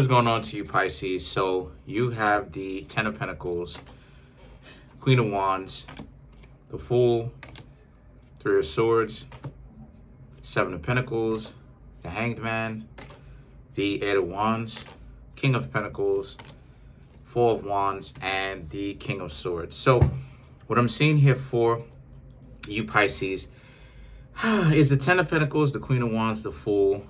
What's going on to you, Pisces? So you have the Ten of Pentacles, Queen of Wands, the Fool, Three of Swords, Seven of Pentacles, the Hanged Man, the Eight of Wands, King of Pentacles, Four of Wands, and the King of Swords. So what I'm seeing here for you, Pisces, is the Ten of Pentacles, the Queen of Wands, the Fool,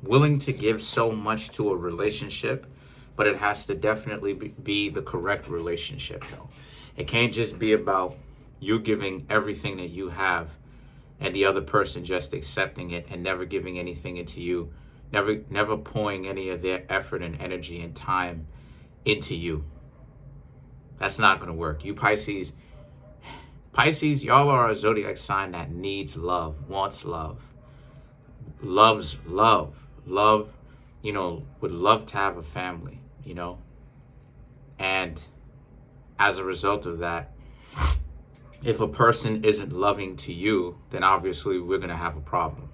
willing to give so much to a relationship, but it has to definitely be the correct relationship, though. It can't just be about you giving everything that you have and the other person just accepting it and never giving anything into you, never pouring any of their effort and energy and time into you. That's not going to work. You Pisces, y'all are a zodiac sign that needs love, wants love, loves love, would love to have a family, and as a result of that, if a person isn't loving to you, then obviously we're going to have a problem.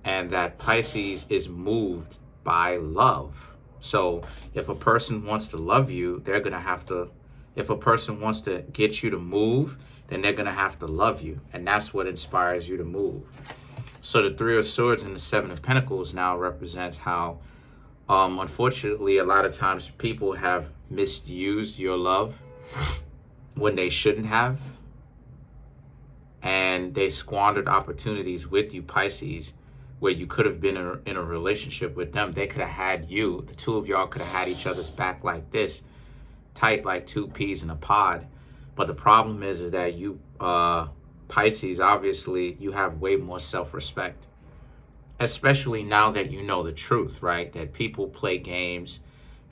And that Pisces is moved by love. So if a person wants to love you, they're going to have to, if a person wants to get you to move, then they're going to have to love you. And that's what inspires you to move. So the Three of Swords and the Seven of Pentacles now represents how, unfortunately, a lot of times people have misused your love when they shouldn't have. And they squandered opportunities with you, Pisces, where you could have been in a relationship with them. They could have had you. The two of y'all could have had each other's back like this, tight like two peas in a pod. But the problem is that you, Pisces, obviously, you have way more self-respect, especially now that you know the truth, right? That people play games,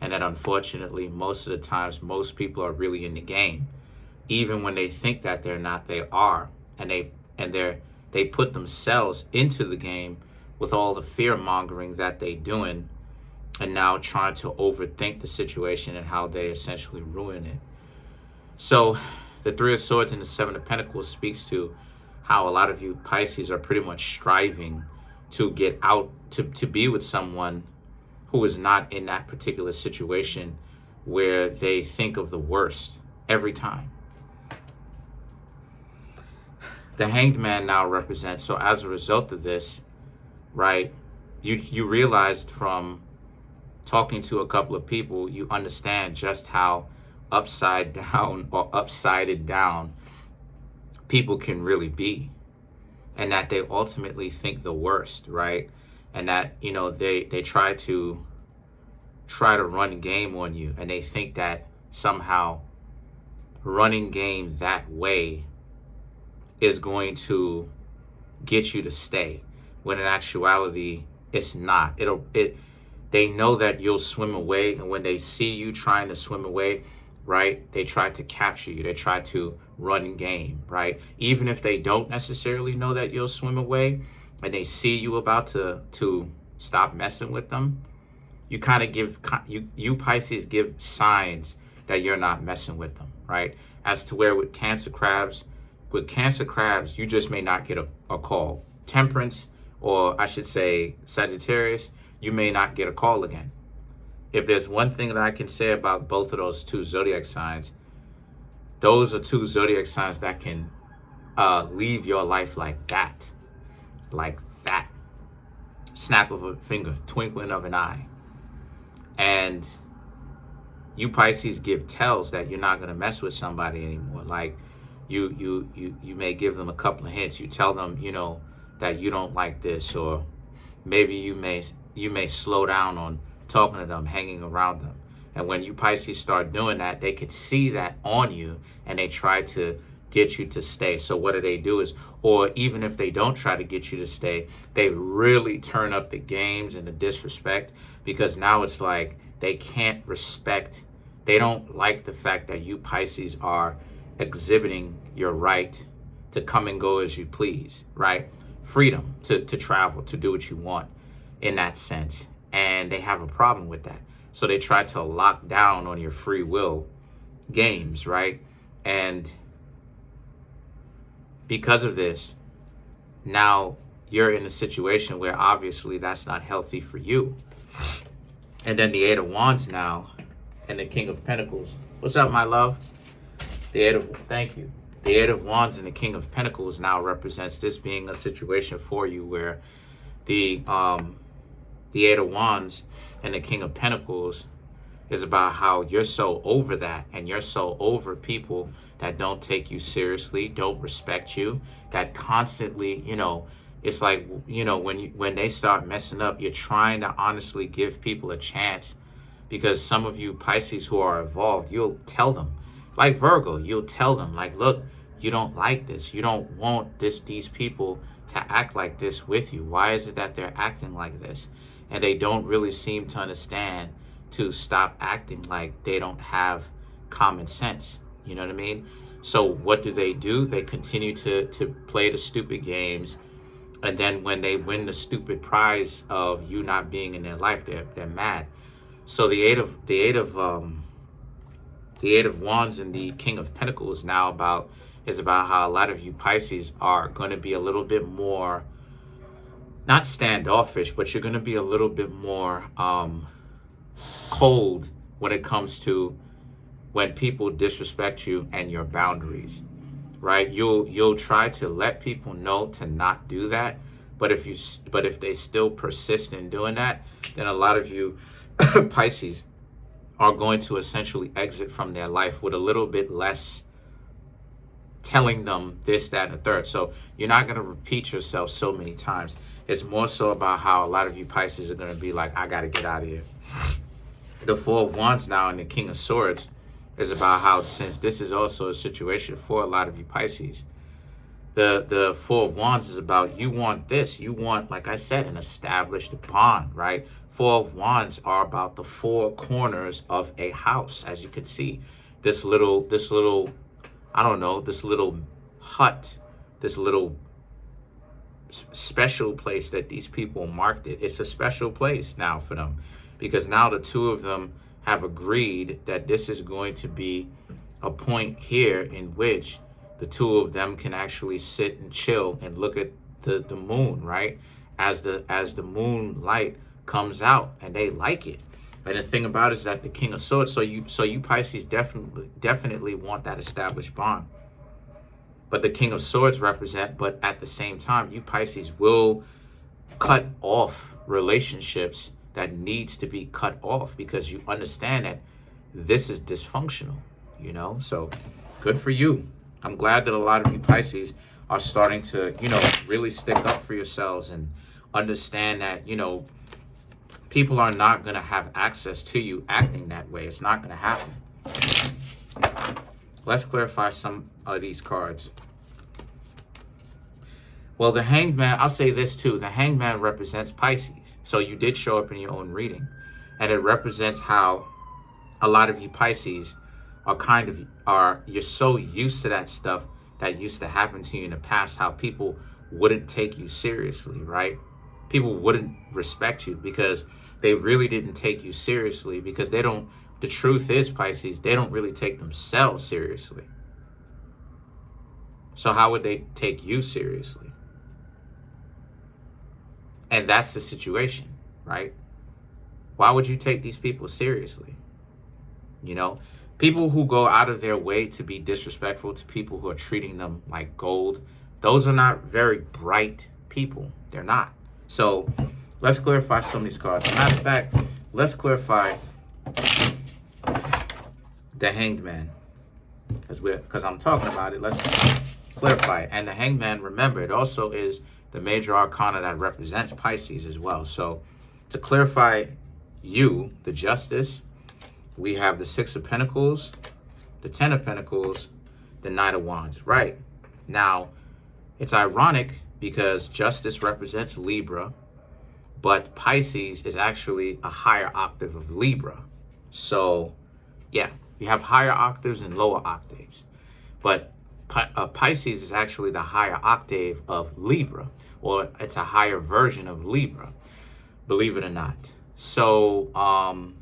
and that unfortunately, most of the times, most people are really in the game. Even when they think that they're not, they are. And they put themselves into the game with all the fear mongering that they doing, and now trying to overthink the situation and how they essentially ruin it. So the Three of Swords and the Seven of Pentacles speaks to how a lot of you Pisces are pretty much striving to get out, to be with someone who is not in that particular situation where they think of the worst every time. The Hanged Man now represents, so as a result of this, right, you realized from talking to a couple of people, you understand just how upside down or upsided down people can really be, and that they ultimately think the worst, right? And that, they try to run game on you, and they think that somehow running game that way is going to get you to stay, when in actuality it's not. They know that you'll swim away, and when they see you trying to swim away, right, they try to capture you. They try to run game, right? Even if they don't necessarily know that you'll swim away, and they see you about to stop messing with them, you kind of give, you Pisces give signs that you're not messing with them, right? As to where with Cancer crabs, you just may not get a call. Temperance, or I should say Sagittarius, you may not get a call again. If there's one thing that I can say about both of those two zodiac signs, those are two zodiac signs that can leave your life like that. Snap of a finger, twinkling of an eye. And you Pisces give tells that you're not going to mess with somebody anymore. Like, you may give them a couple of hints. You tell them, that you don't like this, or maybe you may slow down on talking to them, hanging around them. And when you Pisces start doing that, they could see that on you, and they try to get you to stay. So what do is, or even if they don't try to get you to stay, they really turn up the games and the disrespect, because now it's like they can't respect, they don't like the fact that you Pisces are exhibiting your right to come and go as you please, right? Freedom to travel, to do what you want in that sense. And they have a problem with that. So they try to lock down on your free will games, right? And because of this, now you're in a situation where obviously that's not healthy for you. And then the Eight of Wands now and the King of Pentacles. What's up, my love? Thank you. The Eight of Wands and the King of Pentacles now represents this being a situation for you where the Eight of Wands and the King of Pentacles is about how you're so over that, and you're so over people that don't take you seriously, don't respect you, that constantly, it's like, when they start messing up, you're trying to honestly give people a chance, because some of you Pisces who are evolved, you'll tell them, like Virgo, you'll tell them, like, look, you don't like this. You don't want these people to act like this with you. Why is it that they're acting like this? And they don't really seem to understand to stop acting like they don't have common sense. You know what I mean? So what do? They continue to play the stupid games. And then when they win the stupid prize of you not being in their life, they're mad. So the eight of Wands and the King of Pentacles is about how a lot of you Pisces are going to be a little bit more, not standoffish, but you're going to be a little bit more cold when it comes to when people disrespect you and your boundaries, right? You'll try to let people know to not do that, but if they still persist in doing that, then a lot of you Pisces are going to essentially exit from their life with a little bit less telling them this, that, and the third. So you're not going to repeat yourself so many times. It's more so about how a lot of you Pisces are going to be like, I got to get out of here. The Four of Wands now and the King of Swords is about how, since this is also a situation for a lot of you Pisces, the Four of Wands is about, you want this. You want, like I said, an established bond, right? Four of Wands are about the four corners of a house. As you can see, this little, I don't know, this little hut, this little special place that these people marked it. It's a special place now for them, because now the two of them have agreed that this is going to be a point here in which the two of them can actually sit and chill and look at the moon, right? As the moonlight comes out, and they like it. And the thing about it is that the King of Swords, so you Pisces definitely want that established bond. But the King of Swords but at the same time, you Pisces will cut off relationships that needs to be cut off, because you understand that this is dysfunctional, So good for you. I'm glad that a lot of you Pisces are starting to, really stick up for yourselves and understand that, people are not going to have access to you acting that way. It's not going to happen. Let's clarify some of these cards. Well, the Hanged Man, I'll say this too. The Hanged Man represents Pisces. So you did show up in your own reading. And it represents how a lot of you Pisces you're so used to that stuff that used to happen to you in the past, how people wouldn't take you seriously, right? People wouldn't respect you because they really didn't take you seriously, because the truth is, Pisces, they don't really take themselves seriously. So how would they take you seriously? And that's the situation, right? Why would you take these people seriously? People who go out of their way to be disrespectful to people who are treating them like gold, those are not very bright people. They're not. So let's clarify some of these cards. As a matter of fact, let's clarify the Hanged Man. Because I'm talking about it, let's clarify it. And the Hanged Man, remember, it also is the major arcana that represents Pisces as well. So to clarify you, the Justice, we have the Six of Pentacles, the Ten of Pentacles, the Knight of Wands. Right. Now, it's ironic because Justice represents Libra, but Pisces is actually a higher octave of Libra. So, yeah, you have higher octaves and lower octaves. But Pisces is actually the higher octave of Libra, or it's a higher version of Libra, believe it or not. So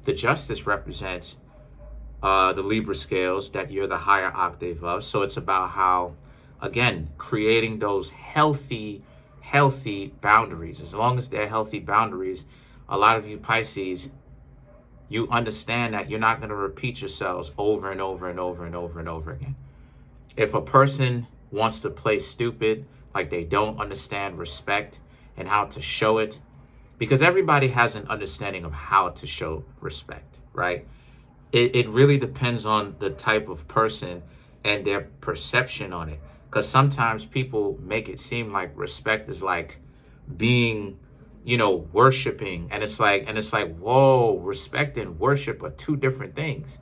the Justice represents the Libra scales that you're the higher octave of. So it's about how, again, creating those healthy boundaries. As long as they're healthy boundaries, a lot of you Pisces you understand that you're not going to repeat yourselves over and over and over and over and over again. If a person wants to play stupid, like they don't understand respect and how to show it, because everybody has an understanding of how to show respect, right? It really depends on the type of person and their perception on it. Because sometimes people make it seem like respect is like being, worshiping. And it's like, whoa, respect and worship are two different things.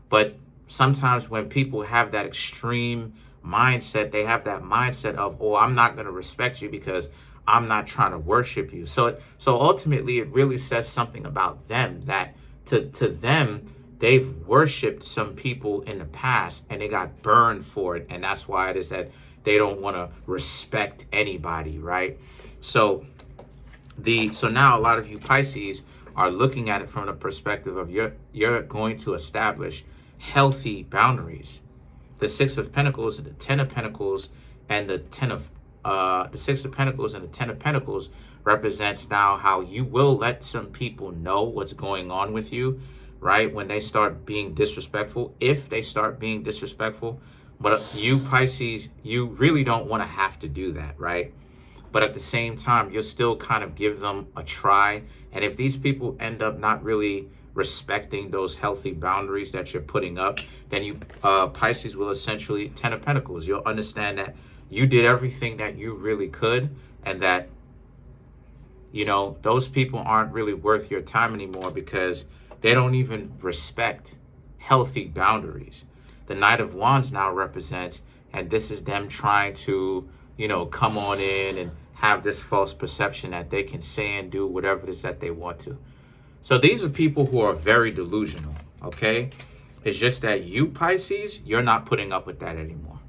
But sometimes when people have that extreme mindset, they have that mindset of, oh, I'm not going to respect you because I'm not trying to worship you. So ultimately, it really says something about them, that to them, they've worshiped some people in the past and they got burned for it. And that's why it is that they don't want to respect anybody, right? So now a lot of you Pisces are looking at it from the perspective of you're going to establish healthy boundaries. The Six of Pentacles, the Ten of Pentacles, and the Six of Pentacles and the Ten of Pentacles represents now how you will let some people know what's going on with you, right? When they start being disrespectful, if they start being disrespectful. But you Pisces, you really don't want to have to do that, right? But at the same time, you'll still kind of give them a try. And if these people end up not really respecting those healthy boundaries that you're putting up, then you Pisces will essentially, Ten of Pentacles, you'll understand that you did everything that you really could, and that those people aren't really worth your time anymore because they don't even respect healthy boundaries. The Knight of Wands now represents, and this is them trying to come on in and have this false perception that they can say and do whatever it is that they want to. So these are people who are very delusional, okay? It's just that you Pisces, you're not putting up with that anymore.